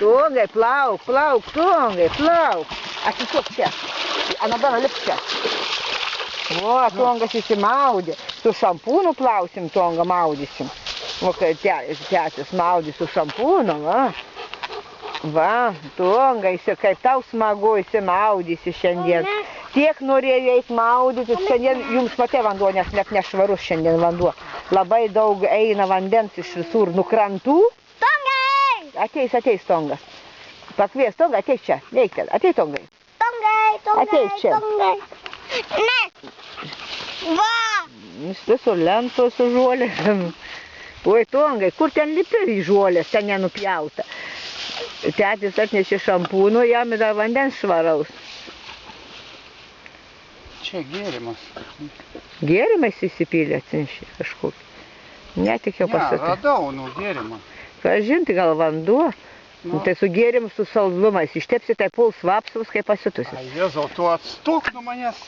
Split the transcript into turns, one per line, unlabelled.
Tongai, plauk, Tongai, plauk. Atsisuk čia. Anadona, lip čia. O, Tongas įsimaudė. Su šampūnu plausim, Tongą maudysim. O, kai tėtis maudys su šampūnu, va. Va, Tongai, kaip tau smagu įsimaudysi šiandien. Tiek norėjau eiti maudytis, šiandien jums matė vanduo, nes net nešvarus šiandien vanduo. Labai daug eina vandens iš visur nukrantų.
Tongai!
Ateis Tongas. Pakvies Tongą, ateis čia, neik ten, ateis Tongai.
Tongai,
Ateik čia.
Tongai. Ne! Va!
Štai su lentos su žuolės. Oi, Tongai, kur ten lipi į žuolės, ten nenupjauta. Tėtis atnešė šampūnų, jam yra vandens švaraus.
Čia gėrimas.
Gėrimais įsipylė atsinšė kažkokį. Netikėjau pasakyti.
Ne, radau, gėrimą.
Kažinti gal vanduo. Tai su gėrimu, su saldumais. Ištepsi, tai puls vapsvus, kaip pasitusi.
Jėzau, tu atstuk nuo manęs.